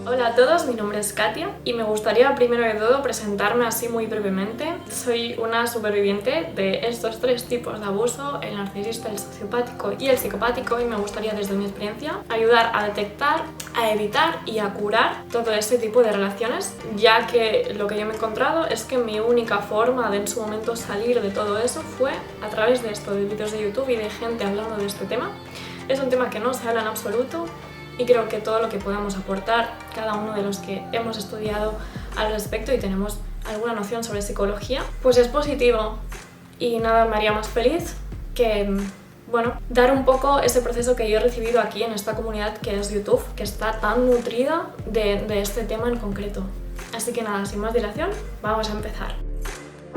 Hola a todos, mi nombre es Katia y me gustaría primero de todo presentarme así muy brevemente. Soy una superviviente de estos tres tipos de abuso, el narcisista, el sociopático y el psicopático, y me gustaría desde mi experiencia ayudar a detectar, a evitar y a curar todo este tipo de relaciones, ya que lo que yo me he encontrado es que mi única forma de en su momento salir de todo eso fue a través de esto, de vídeos de YouTube y de gente hablando de este tema. Es un tema que no se habla en absoluto y creo que todo lo que podamos aportar, cada uno de los que hemos estudiado al respecto y tenemos alguna noción sobre psicología, pues es positivo. Y nada me haría más feliz que, bueno, dar un poco ese proceso que yo he recibido aquí en esta comunidad que es YouTube, que está tan nutrida de este tema en concreto. Así que nada, sin más dilación, vamos a empezar.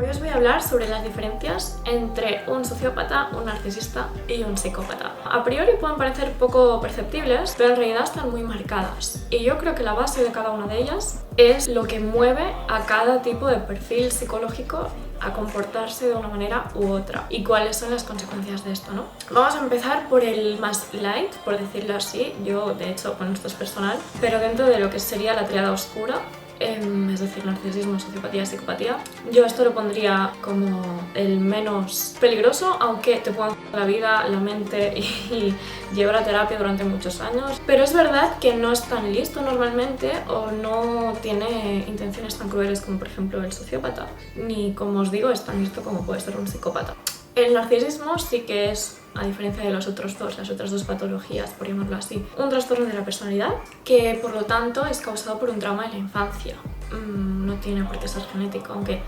Hoy os voy a hablar sobre las diferencias entre un sociópata, un narcisista y un psicópata. A priori pueden parecer poco perceptibles, pero en realidad están muy marcadas. Y yo creo que la base de cada una de ellas es lo que mueve a cada tipo de perfil psicológico a comportarse de una manera u otra y cuáles son las consecuencias de esto, ¿no? Vamos a empezar por el más light, por decirlo así. Yo, de hecho, bueno, esto es personal, pero dentro de lo que sería la triada oscura, es decir, narcisismo, sociopatía, psicopatía, yo esto lo pondría como el menos peligroso, aunque te puedan la vida, la mente y llevar a terapia durante muchos años. Pero es verdad que no es tan listo normalmente o no tiene intenciones tan crueles como por ejemplo el sociópata, ni como os digo es tan listo como puede ser un psicópata. El narcisismo sí que es, a diferencia de los otros dos, las otras dos patologías, por llamarlo así, un trastorno de la personalidad que por lo tanto es causado por un trauma en la infancia. No tiene por qué ser genético, aunque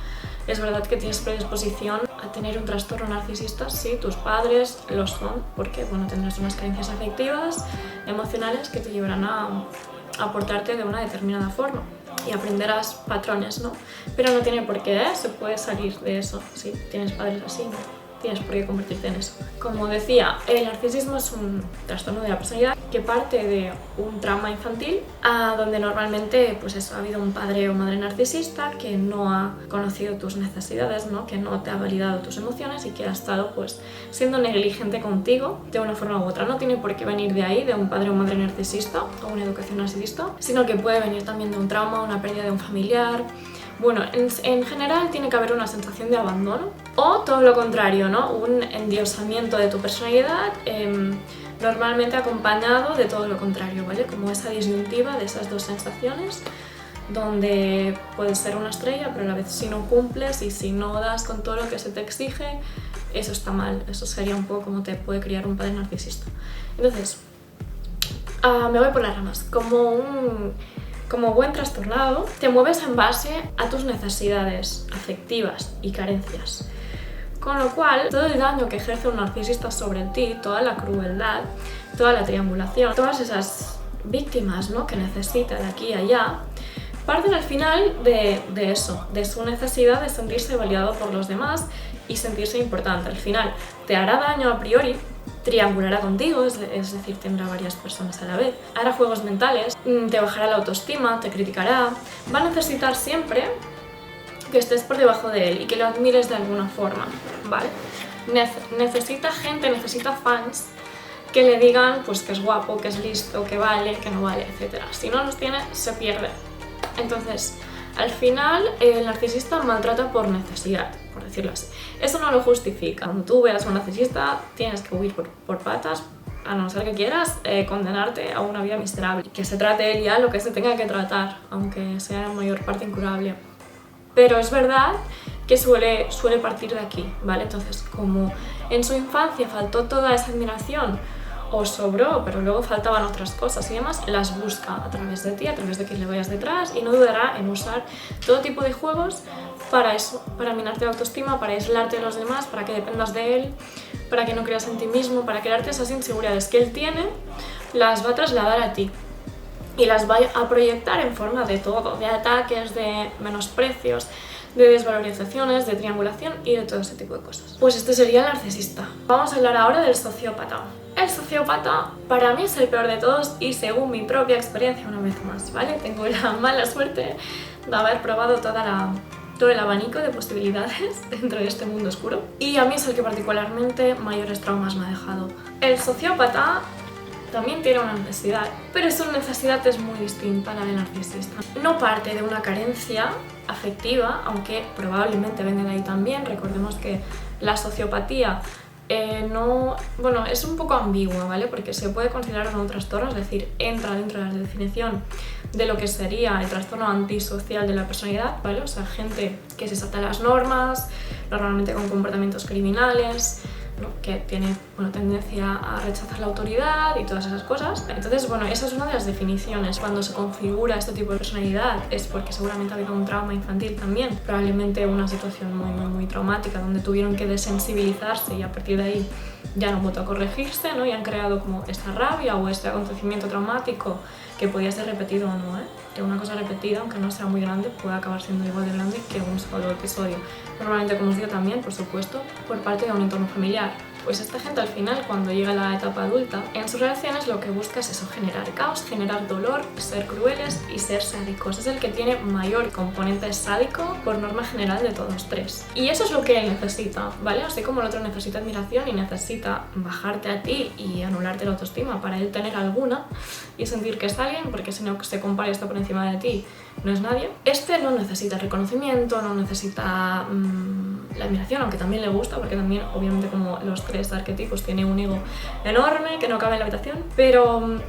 es verdad que tienes predisposición a tener un trastorno narcisista si tus padres lo son, porque bueno, tendrás unas carencias afectivas, emocionales que te llevarán a portarte de una determinada forma y aprenderás patrones, ¿no? Pero no tiene por qué, se puede salir de eso si tienes padres así, ¿no? Tienes por qué convertirte en eso. Como decía, el narcisismo es un trastorno de la personalidad que parte de un trauma infantil, donde normalmente pues eso, ha habido un padre o madre narcisista que no ha conocido tus necesidades, ¿no? Que no te ha validado tus emociones y que ha estado pues siendo negligente contigo de una forma u otra. No tiene por qué venir de ahí, de un padre o madre narcisista o una educación narcisista, sino que puede venir también de un trauma, una pérdida de un familiar. Bueno, en general tiene que haber una sensación de abandono o todo lo contrario, ¿no? Un endiosamiento de tu personalidad, normalmente acompañado de todo lo contrario, ¿vale? Como esa disyuntiva de esas dos sensaciones, donde puedes ser una estrella, pero a la vez si no cumples y si no das con todo lo que se te exige, eso está mal. Eso sería un poco como te puede criar un padre narcisista. Entonces, me voy por las ramas. Como buen trastornado, te mueves en base a tus necesidades afectivas y carencias. Con lo cual, todo el daño que ejerce un narcisista sobre ti, toda la crueldad, toda la triangulación, todas esas víctimas, ¿no?, que necesita de aquí y allá, parten al final de eso, de su necesidad de sentirse validado por los demás y sentirse importante. Al final te hará daño a priori, triangulará contigo, es decir, tendrá varias personas a la vez, hará juegos mentales, te bajará la autoestima, te criticará, va a necesitar siempre que estés por debajo de él y que lo admires de alguna forma, ¿vale? Necesita gente, necesita fans que le digan pues que es guapo, que es listo, que vale, que no vale, etc. Si no los tiene, se pierde. Entonces, al final, el narcisista maltrata por necesidad, por decirlo así. Eso no lo justifica. Cuando tú veas a un narcisista, tienes que huir por patas, a no ser que quieras condenarte a una vida miserable. Que se trate él ya lo que se tenga que tratar, aunque sea en mayor parte incurable. Pero es verdad que suele partir de aquí, ¿vale? Entonces, como en su infancia faltó toda esa admiración, o sobró, pero luego faltaban otras cosas y demás, las busca a través de ti, a través de que le vayas detrás, y no dudará en usar todo tipo de juegos para eso, para minarte la autoestima, para aislarte de los demás, para que dependas de él, para que no creas en ti mismo, para crearte esas inseguridades que él tiene, las va a trasladar a ti y las va a proyectar en forma de todo, de ataques, de menosprecios, de desvalorizaciones, de triangulación y de todo ese tipo de cosas. Pues este sería el narcisista. Vamos a hablar ahora del sociópata. El sociópata para mí es el peor de todos y según mi propia experiencia una vez más, ¿vale? Tengo la mala suerte de haber probado todo el abanico de posibilidades dentro de este mundo oscuro y a mí es el que particularmente mayores traumas me ha dejado. El sociópata también tiene una necesidad, pero su necesidad es muy distinta a la del narcisista. No parte de una carencia afectiva, aunque probablemente venga de ahí también. Recordemos que la sociopatía es un poco ambigua, ¿vale? Porque se puede considerar un trastorno, es decir, entra dentro de la definición de lo que sería el trastorno antisocial de la personalidad, ¿vale? O sea, gente que se salta las normas, normalmente con comportamientos criminales, ¿no? Que tiene tendencia a rechazar la autoridad y todas esas cosas. Entonces, esa es una de las definiciones. Cuando se configura este tipo de personalidad es porque seguramente ha habido un trauma infantil también, probablemente una situación muy traumática donde tuvieron que desensibilizarse y a partir de ahí ya no han vuelto a corregirse, ¿no? Y han creado como esta rabia o este acontecimiento traumático que podía ser repetido o no, que una cosa repetida, aunque no sea muy grande, puede acabar siendo igual de grande que un solo episodio. Normalmente, como os digo también, por supuesto, por parte de un entorno familiar. Pues esta gente al final, cuando llega a la etapa adulta, en sus relaciones lo que busca es eso, generar caos, generar dolor, ser crueles y ser sádicos. Es el que tiene mayor componente sádico por norma general de todos tres. Y eso es lo que él necesita, ¿vale? Así como el otro necesita admiración y necesita bajarte a ti y anularte la autoestima para él tener alguna y sentir que es alguien, porque si no se compara y está por encima de ti, no es nadie. Este no necesita reconocimiento, no necesita la admiración, aunque también le gusta, porque también, obviamente, como los tres arquetipos, tiene un ego enorme que no cabe en la habitación, pero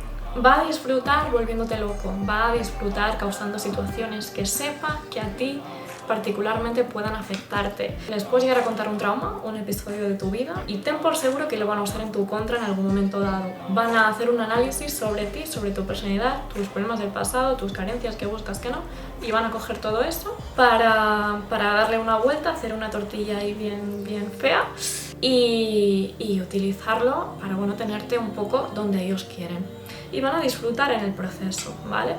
va a disfrutar volviéndote loco, va a disfrutar causando situaciones que sepa que a ti particularmente puedan afectarte. Les puedes llegar a contar un trauma, un episodio de tu vida, y ten por seguro que lo van a usar en tu contra en algún momento dado. Van a hacer un análisis sobre ti, sobre tu personalidad, tus problemas del pasado, tus carencias que buscas, que no, y van a coger todo eso para darle una vuelta, hacer una tortilla ahí bien fea y utilizarlo para tenerte un poco donde ellos quieren. Y van a disfrutar en el proceso, ¿vale?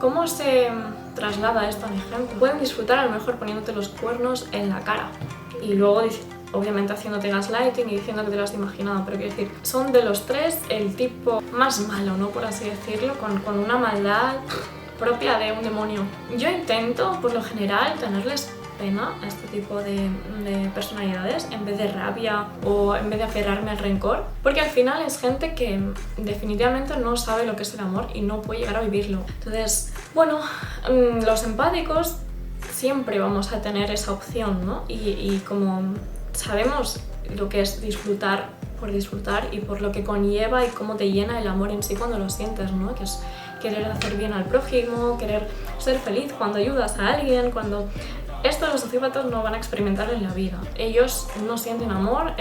¿Cómo se traslada esto a un ejemplo? Pueden disfrutar a lo mejor poniéndote los cuernos en la cara y luego obviamente haciéndote gaslighting y diciendo que te lo has imaginado, pero quiero decir, son de los tres el tipo más malo, ¿no? Por así decirlo, con una maldad propia de un demonio. Yo intento, por lo general, tenerles pena a este tipo de personalidades en vez de rabia o en vez de aferrarme al rencor, porque al final es gente que definitivamente no sabe lo que es el amor y no puede llegar a vivirlo. Entonces, los empáticos siempre vamos a tener esa opción, ¿no? Y como sabemos lo que es disfrutar por disfrutar y por lo que conlleva y cómo te llena el amor en sí cuando lo sientes, ¿no? Que es querer hacer bien al prójimo, querer ser feliz cuando ayudas a alguien, cuando... Esto los sociópatas no van a experimentar en la vida. Ellos no sienten amor,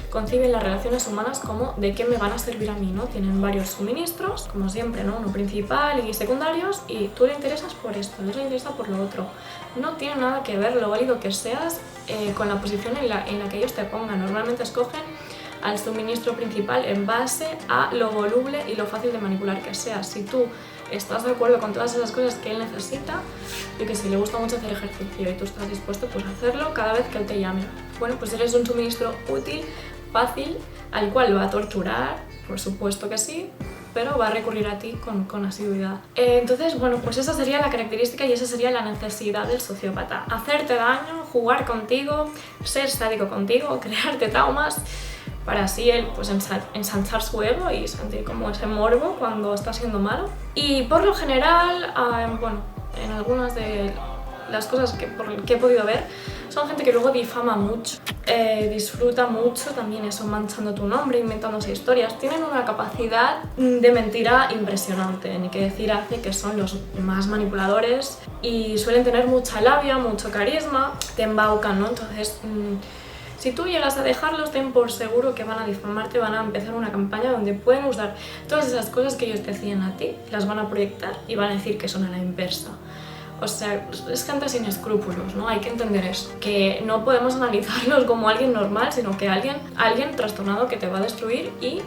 conciben las relaciones humanas como de qué me van a servir a mí, ¿no? Tienen varios suministros, como siempre, ¿no? Uno principal y secundarios, y tú le interesas por esto, él le interesa por lo otro. No tiene nada que ver lo válido que seas con la posición en la que ellos te pongan. Normalmente escogen al suministro principal en base a lo voluble y lo fácil de manipular que sea. Si tú estás de acuerdo con todas esas cosas que él necesita, y que si le gusta mucho hacer ejercicio y tú estás dispuesto pues a hacerlo cada vez que él te llame, pues eres un suministro útil, fácil, al cual lo va a torturar, por supuesto que sí, pero va a recurrir a ti con asiduidad. Entonces, pues esa sería la característica y esa sería la necesidad del sociópata. Hacerte daño, jugar contigo, ser sádico contigo, crearte traumas, para así él pues ensanchar su ego y sentir como ese morbo cuando está siendo malo. Y por lo general, en algunas de las cosas que he podido ver, son gente que luego difama mucho, disfruta mucho también eso, manchando tu nombre, inventándose historias. Tienen una capacidad de mentira impresionante, ni que decir hace que son los más manipuladores y suelen tener mucha labia, mucho carisma, te embaucan, ¿no? Entonces, si tú llegas a dejarlos, ten por seguro que van a difamarte, van a empezar una campaña donde pueden usar todas esas cosas que ellos te hacían a ti, las van a proyectar y van a decir que son a la inversa. O sea, es gente sin escrúpulos, ¿no? Hay que entender eso, que no podemos analizarlos como alguien normal, sino que alguien trastornado que te va a destruir y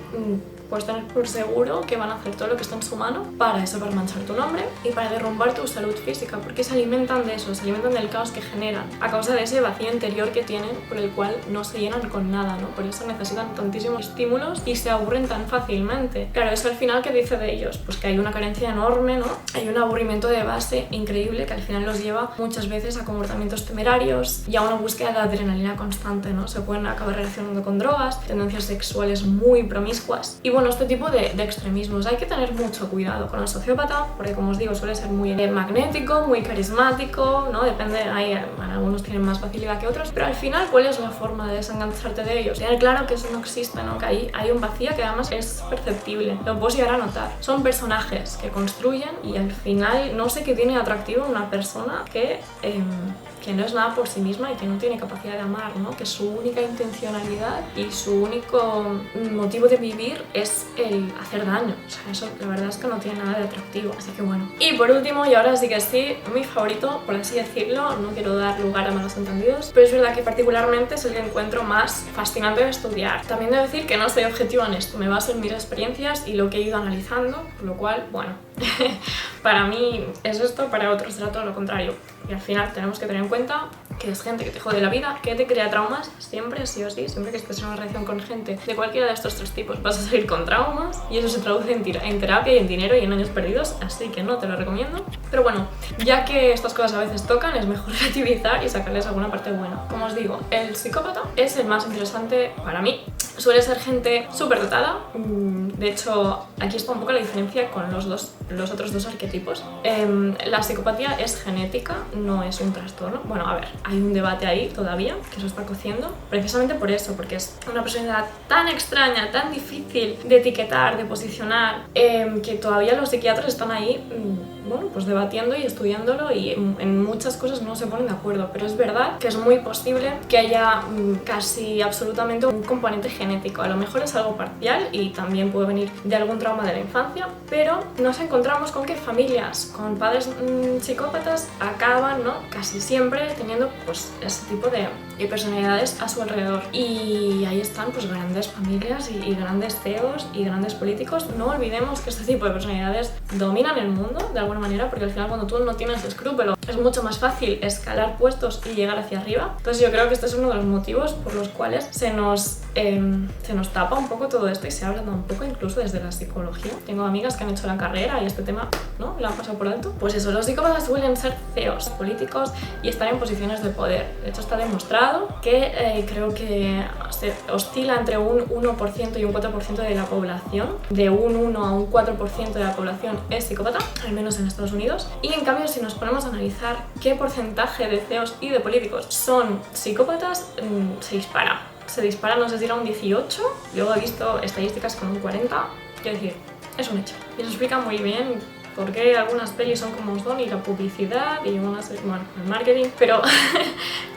puedes tener por seguro que van a hacer todo lo que está en su mano para eso, para manchar tu nombre y para derrumbar tu salud física, porque se alimentan de eso, se alimentan del caos que generan a causa de ese vacío interior que tienen por el cual no se llenan con nada, ¿no? Por eso necesitan tantísimos estímulos y se aburren tan fácilmente. Claro, eso al final, ¿qué dice de ellos? Pues que hay una carencia enorme, ¿no? Hay un aburrimiento de base increíble que al final los lleva muchas veces a comportamientos temerarios y a una búsqueda de adrenalina constante, ¿no? Se pueden acabar relacionando con drogas, tendencias sexuales muy promiscuas y bueno, este tipo de extremismos. Hay que tener mucho cuidado con el sociópata, porque como os digo, suele ser muy magnético, muy carismático, ¿no? Depende, bueno, algunos tienen más facilidad que otros, pero al final, ¿cuál es la forma de desengancharte de ellos? Tener claro que eso no existe, ¿no? Que ahí hay un vacío que además es perceptible, lo puedes llegar a notar. Son personajes que construyen y al final no sé qué tiene atractivo en una persona que no es nada por sí misma y que no tiene capacidad de amar, ¿no? Que su única intencionalidad y su único motivo de vivir es el hacer daño. O sea, eso la verdad es que no tiene nada de atractivo, así que bueno. Y por último, y ahora sí que sí, mi favorito, por así decirlo, no quiero dar lugar a malos entendidos, pero es verdad que particularmente es el que encuentro más fascinante de estudiar. También debo decir que no soy objetiva en esto, me baso en mis experiencias y lo que he ido analizando, por lo cual, bueno, para mí es esto, para otros será todo lo contrario. Y al final tenemos que tener en cuenta que es gente que te jode la vida, que te crea traumas, siempre, sí o sí, siempre que estés en una relación con gente de cualquiera de estos tres tipos vas a salir con traumas y eso se traduce en terapia y en dinero y en años perdidos, así que no te lo recomiendo. Pero bueno, ya que estas cosas a veces tocan, es mejor relativizar y sacarles alguna parte buena. Como os digo, el psicópata es el más interesante para mí. Suele ser gente súper dotada, de hecho aquí está un poco la diferencia con los otros dos arquetipos. La psicopatía es genética, no es un trastorno. Bueno, a ver, hay un debate ahí todavía que se está cociendo, precisamente por eso, porque es una personalidad tan extraña, tan difícil de etiquetar, de posicionar, que todavía los psiquiatras están ahí bueno, pues debatiendo y estudiándolo y en muchas cosas no se ponen de acuerdo, pero es verdad que es muy posible que haya casi absolutamente un componente genético. A lo mejor es algo parcial y también puede venir de algún trauma de la infancia, pero nos encontramos con que familias con padres psicópatas acaban, ¿no?, casi siempre teniendo pues ese tipo de personalidades a su alrededor. Y ahí están pues grandes familias y grandes CEOs y grandes políticos. No olvidemos que este tipo de personalidades dominan el mundo de alguna manera, porque al final cuando tú no tienes escrúpulo es mucho más fácil escalar puestos y llegar hacia arriba. Entonces yo creo que este es uno de los motivos por los cuales se nos tapa un poco todo esto y se habla un poco incluso desde la psicología. Tengo amigas que han hecho la carrera y este tema, ¿no?, lo han pasado por alto. Pues eso, los psicópatas suelen ser CEOs, políticos y estar en posiciones de poder. De hecho está demostrado que creo que se oscila entre un 1% y un 4% de la población. De un 1 a un 4% de la población es psicópata, al menos en Estados Unidos. Y en cambio, si nos ponemos a analizar qué porcentaje de CEOs y de políticos son psicópatas, se dispara, no sé si era un 18, luego he visto estadísticas con un 40, quiero decir, es un hecho. Y eso explica muy bien por qué algunas pelis son como son y la publicidad y bueno, el marketing, pero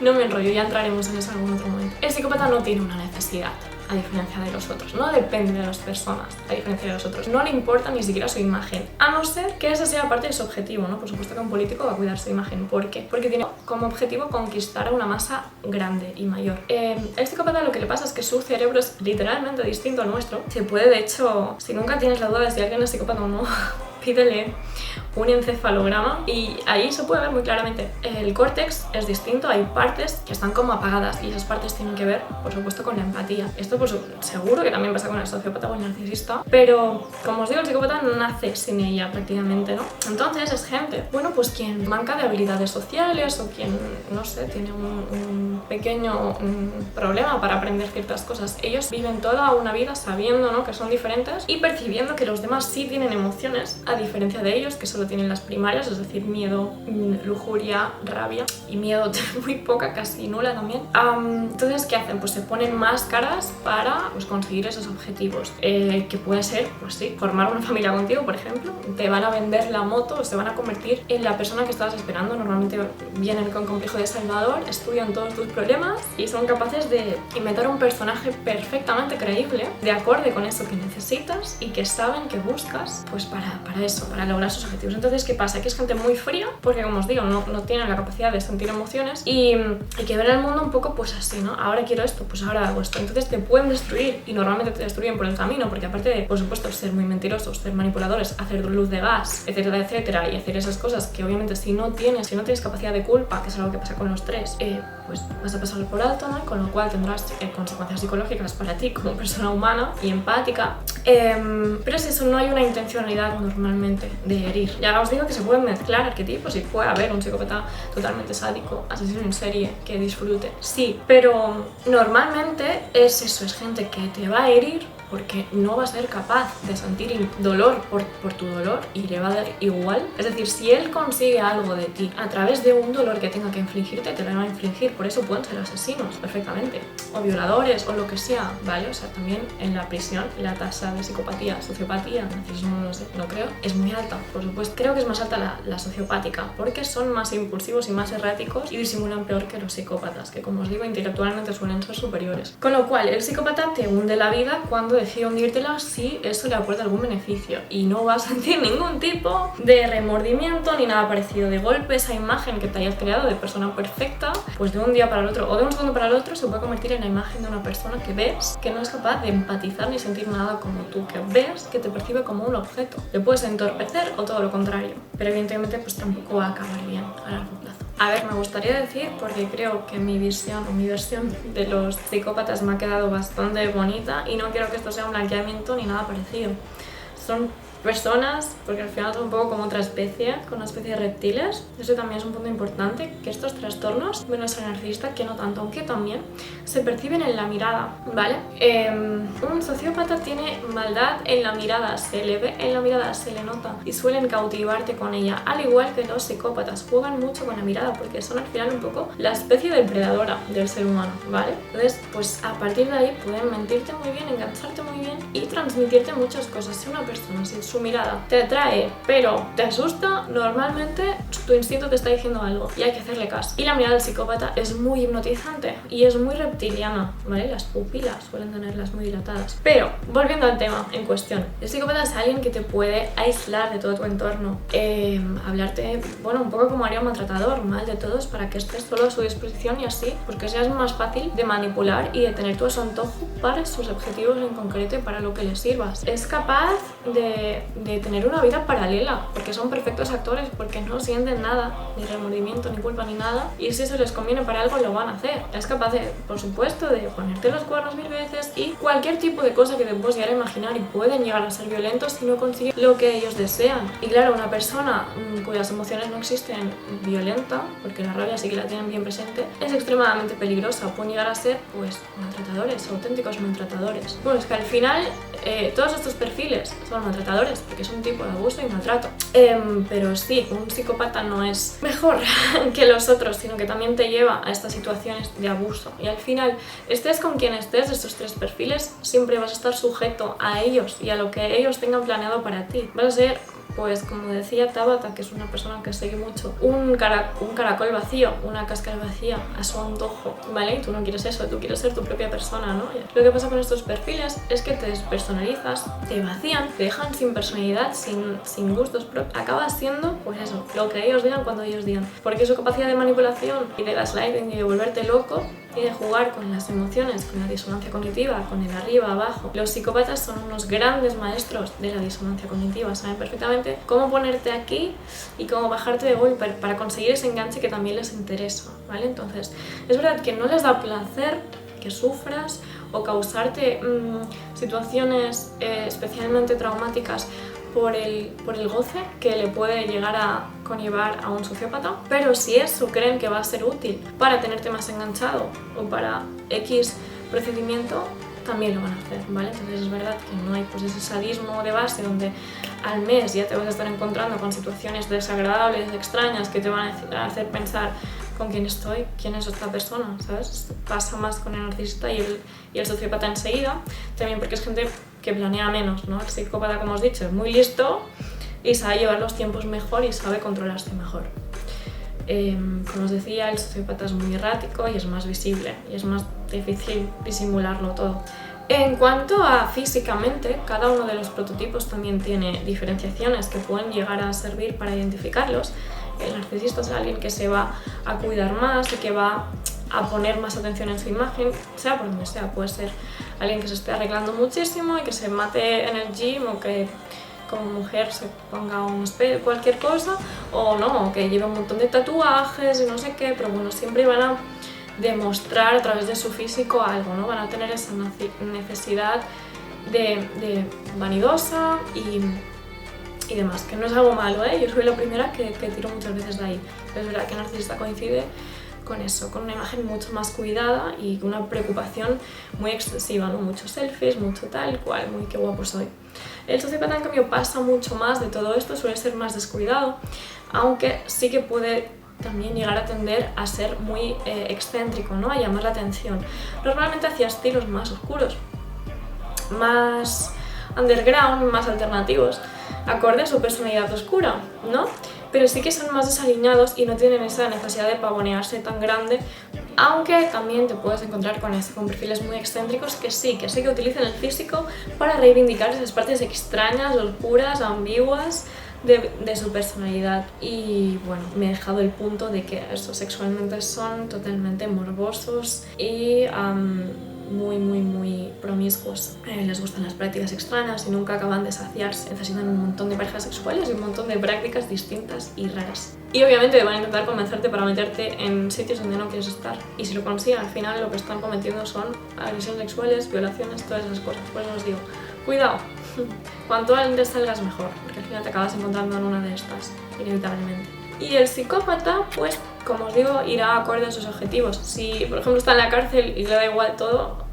no me enrollo, ya entraremos en eso en algún otro momento. El psicópata no tiene una necesidad, a diferencia de los otros, no depende de las personas, a diferencia de los otros, no le importa ni siquiera su imagen, a no ser que ese sea parte de su objetivo, ¿no? Por supuesto que un político va a cuidar su imagen. ¿Por qué? Porque tiene como objetivo conquistar a una masa grande y mayor. El psicópata lo que le pasa es que su cerebro es literalmente distinto al nuestro. Se puede, de hecho, si nunca tienes la duda de si alguien es psicópata o no, pídele un encefalograma y ahí se puede ver muy claramente. El córtex es distinto, hay partes que están como apagadas y esas partes tienen que ver, por supuesto, con la empatía. Esto pues seguro que también pasa con el sociópata o el narcisista, pero como os digo, el psicópata nace sin ella prácticamente, ¿no? Entonces es gente, bueno, pues quien manca de habilidades sociales o quien, no sé, tiene un pequeño problema para aprender ciertas cosas. Ellos viven toda una vida sabiendo, ¿no?, que son diferentes y percibiendo que los demás sí tienen emociones, a diferencia de ellos, que solo tienen las primarias, es decir, miedo, lujuria, rabia y miedo muy poca, casi nula también. Entonces, ¿qué hacen? Pues se ponen máscaras para pues, conseguir esos objetivos, que puede ser, pues sí, formar una familia contigo, por ejemplo. Te van a vender la moto o se van a convertir en la persona que estabas esperando. Normalmente vienen con complejo de salvador, estudian todos tus problemas y son capaces de inventar un personaje perfectamente creíble, de acorde con eso que necesitas y que saben que buscas, pues para eso, para lograr sus objetivos. Entonces, ¿qué pasa? Que es gente muy fría, porque como os digo, no tienen la capacidad de sentir emociones y que ven el mundo un poco pues así, ¿no? Ahora quiero esto, pues ahora hago esto. Entonces te pueden destruir y normalmente te destruyen por el camino, porque aparte de, por supuesto, ser muy mentirosos, ser manipuladores, hacer luz de gas, etcétera, etcétera, y hacer esas cosas que obviamente si no tienes capacidad de culpa, que es algo que pasa con los tres, pues vas a pasarlo por alto, ¿no? Con lo cual tendrás consecuencias psicológicas para ti como persona humana y empática. Pero es eso, no hay una intencionalidad normalmente de herir. Ya os digo que se pueden mezclar arquetipos y puede haber un psicópata totalmente sádico, asesino en serie, que disfrute. Sí, pero normalmente es eso, es gente que te va a herir porque no va a ser capaz de sentir dolor por tu dolor y le va a dar igual. Es decir, si él consigue algo de ti a través de un dolor que tenga que infligirte, te lo va a infligir. Por eso pueden ser asesinos perfectamente, o violadores, o lo que sea, ¿vale? O sea, también en la prisión la tasa de psicopatía, sociopatía, narcisismo, no sé, no creo, es muy alta, por supuesto. Creo que es más alta la sociopática, porque son más impulsivos y más erráticos y disimulan peor que los psicópatas, que como os digo, intelectualmente suelen ser superiores. Con lo cual, el psicópata te hunde la vida cuando decide hundírtela si eso le aporta algún beneficio, y no vas a sentir ningún tipo de remordimiento ni nada parecido. De golpe, esa imagen que te hayas creado de persona perfecta, pues de un día para el otro o de un segundo para el otro se puede convertir en la imagen de una persona que ves que no es capaz de empatizar ni sentir nada como tú, que ves que te percibe como un objeto. Le puedes entorpecer o todo lo contrario, pero evidentemente pues tampoco va a acabar bien a largo plazo. A ver, me gustaría decir, porque creo que mi versión de los psicópatas me ha quedado bastante bonita y no quiero que esto sea un blanqueamiento ni nada parecido. Son personas, porque al final son un poco como otra especie, con una especie de reptiles. Eso también es un punto importante, que estos trastornos, menos el narcisista, que no tanto, aunque también se perciben en la mirada, ¿vale? Un sociópata tiene maldad en la mirada, se le ve en la mirada, se le nota y suelen cautivarte con ella, al igual que los psicópatas juegan mucho con la mirada porque son al final un poco la especie depredadora del ser humano, ¿vale? Entonces, pues a partir de ahí pueden mentirte muy bien, engancharte muy bien y transmitirte muchas cosas. Si una persona, si su mirada te atrae pero te asusta, normalmente tu instinto te está diciendo algo y hay que hacerle caso. Y la mirada del psicópata es muy hipnotizante y es muy reptiliana, ¿vale? Las pupilas suelen tenerlas muy dilatadas. Pero, volviendo al tema en cuestión, el psicópata es alguien que te puede aislar de todo tu entorno, hablarte, bueno, un poco como haría un maltratador, mal de todos, para que estés solo a su disposición y así, porque seas más fácil de manipular y de tener tu antojo para sus objetivos en concreto y para lo que les sirvas. Es capaz de tener una vida paralela, porque son perfectos actores, porque no sienten nada, ni remordimiento, ni culpa, ni nada, y si eso les conviene para algo, lo van a hacer. Es capaz de, por supuesto, de ponerte los cuernos 1000 veces y cualquier tipo de cosa que te puedas llegar a imaginar, y pueden llegar a ser violentos si no consiguen lo que ellos desean. Y claro, una persona cuyas emociones no existen violenta, porque la rabia sí que la tienen bien presente, es extremadamente peligrosa. Pueden llegar a ser, pues, maltratadores, auténticos maltratadores. Bueno, es que al final todos estos perfiles son maltratadores, porque es un tipo de abuso y maltrato. Pero sí, un psicópata no es mejor que los otros, sino que también te lleva a estas situaciones de abuso. Y al final, estés con quien estés de estos tres perfiles, siempre vas a estar sujeto a ellos y a lo que ellos tengan planeado para ti. Vas a ser, pues como decía Tabata, que es una persona que sigue mucho, un caracol vacío, una cáscara vacía a su antojo, ¿vale? Y tú no quieres eso, tú quieres ser tu propia persona, ¿no? Lo que pasa con estos perfiles es que te despersonalizas, te vacían, te dejan sin personalidad, sin gustos propios. Acabas siendo, pues eso, lo que ellos digan cuando ellos digan. Porque su capacidad de manipulación y de gaslighting y de volverte loco y de jugar con las emociones, con la disonancia cognitiva, con el arriba, abajo. Los psicópatas son unos grandes maestros de la disonancia cognitiva, saben perfectamente cómo ponerte aquí y cómo bajarte de golpe para conseguir ese enganche que también les interesa, ¿vale? Entonces, es verdad que no les da placer que sufras o causarte situaciones especialmente traumáticas por el goce que le puede llegar a conllevar a un sociópata, pero si eso creen que va a ser útil para tenerte más enganchado o para X procedimiento, también lo van a hacer, ¿vale? Entonces es verdad que no hay pues ese sadismo de base donde al mes ya te vas a estar encontrando con situaciones desagradables, extrañas, que te van a hacer pensar con quién estoy, quién es otra persona, ¿sabes? Pasa más con el narcisista y el sociópata enseguida, también porque es gente que planea menos, ¿no? El psicópata, como os he dicho, es muy listo y sabe llevar los tiempos mejor y sabe controlarse mejor. Como os decía, el sociópata es muy errático y es más visible y es más difícil disimularlo todo. En cuanto a físicamente, cada uno de los prototipos también tiene diferenciaciones que pueden llegar a servir para identificarlos. El narcisista es alguien que se va a cuidar más y que va a poner más atención en su imagen, sea por donde sea. Puede ser alguien que se esté arreglando muchísimo y que se mate en el gym, o que como mujer se ponga cualquier cosa, o no, o que lleve un montón de tatuajes y no sé qué, pero bueno, siempre van a demostrar a través de su físico algo, ¿no? Van a tener esa necesidad de vanidosa y demás, que no es algo malo, ¿eh? Yo soy la primera que tiro muchas veces de ahí. Es verdad que el narcisista coincide con eso, con una imagen mucho más cuidada y con una preocupación muy excesiva, ¿no? Muchos selfies, mucho tal cual, muy qué guapo soy. El sociópata, en cambio, pasa mucho más de todo esto, suele ser más descuidado, aunque sí que puede también llegar a tender a ser muy excéntrico, ¿no? A llamar la atención, normalmente hacia estilos más oscuros, más underground, más alternativos, acorde a su personalidad oscura, ¿no? Pero sí que son más desaliñados y no tienen esa necesidad de pavonearse tan grande, aunque también te puedes encontrar con perfiles muy excéntricos que sí que utilizan el físico para reivindicar esas partes extrañas, oscuras, ambiguas de su personalidad. Y bueno, me he dejado el punto de que estos sexualmente son totalmente morbosos y muy promiscuos. Les gustan las prácticas extrañas y nunca acaban de saciarse. Necesitan un montón de parejas sexuales y un montón de prácticas distintas y raras. Y obviamente van a intentar convencerte para meterte en sitios donde no quieres estar. Y si lo consiguen, al final lo que están cometiendo son agresiones sexuales, violaciones, todas esas cosas. Por eso os digo, cuidado. Cuanto antes salgas mejor, porque al final te acabas encontrando en una de estas, inevitablemente. Y el psicópata, pues, como os digo, irá acorde a sus objetivos. Si, por ejemplo, está en la cárcel y le da igual todo,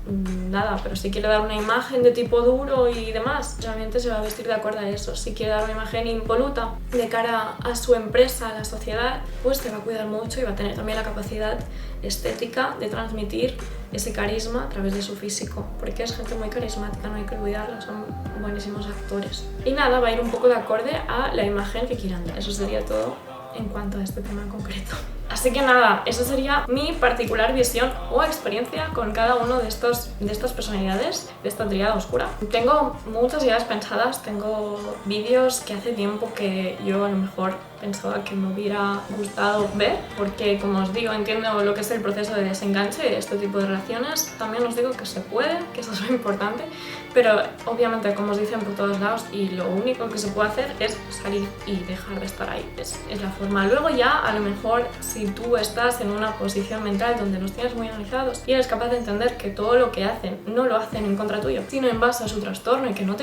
nada, pero si quiere dar una imagen de tipo duro y demás, realmente se va a vestir de acuerdo a eso. Si quiere dar una imagen impoluta de cara a su empresa, a la sociedad, pues se va a cuidar mucho y va a tener también la capacidad estética de transmitir ese carisma a través de su físico, porque es gente muy carismática, no hay que olvidarlo, son buenísimos actores. Y nada, va a ir un poco de acorde a la imagen que quieran dar. Eso sería todo en cuanto a este tema en concreto. Así que nada, esa sería mi particular visión o experiencia con cada uno de estas personalidades, de esta tríada oscura. Tengo muchas ideas pensadas, tengo vídeos que hace tiempo que yo a lo mejor pensaba que me hubiera gustado ver, porque como os digo, entiendo lo que es el proceso de desenganche de este tipo de relaciones. También os digo que se puede, que eso es lo importante, pero obviamente, como os dicen por todos lados, y lo único que se puede hacer es salir y dejar de estar ahí, es la forma. Luego ya, a lo mejor, si tú estás en una posición mental donde los tienes muy analizados y eres capaz de entender que todo lo que hacen no lo hacen en contra tuyo, sino en base a su trastorno, y que no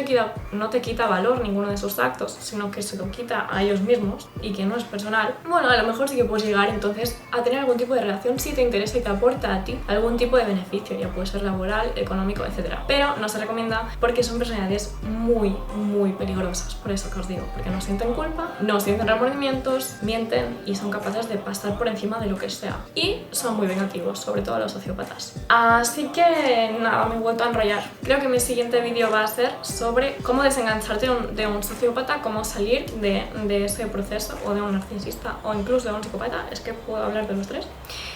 te quita valor ninguno de sus actos, sino que se lo quita a ellos mismos y que no es personal, bueno, a lo mejor sí que puedes llegar entonces a tener algún tipo de relación si te interesa y te aporta a ti algún tipo de beneficio, ya puede ser laboral, económico, etc. Pero no se recomienda porque son personalidades muy peligrosas, por eso que os digo, porque no sienten culpa, no sienten remordimientos, mienten y son capaces de pasar por encima de lo que sea. Y son muy vengativos, sobre todo los sociópatas. Así que nada, me he vuelto a enrollar. Creo que mi siguiente vídeo va a ser sobre cómo desengancharte de un sociópata, cómo salir de ese proceso, o de un narcisista, o incluso de un psicópata, es que puedo hablar de los tres,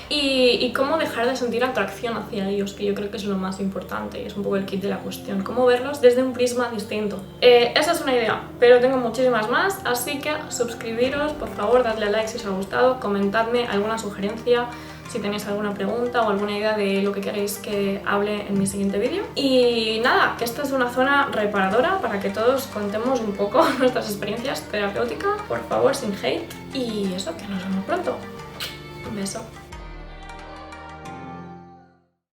y cómo dejar de sentir atracción hacia ellos, que yo creo que es lo más importante y es un poco el kit de la cuestión, cómo verlos desde un prisma distinto. Esa es una idea, pero tengo muchísimas más, así que suscribiros, por favor, dadle a like si os ha gustado, comentadme alguna sugerencia, si tenéis alguna pregunta o alguna idea de lo que queréis que hable en mi siguiente vídeo. Y nada, que esta es una zona reparadora para que todos contemos un poco nuestras experiencias terapéuticas, por favor, sin hate. Y eso, que nos vemos pronto. Un beso.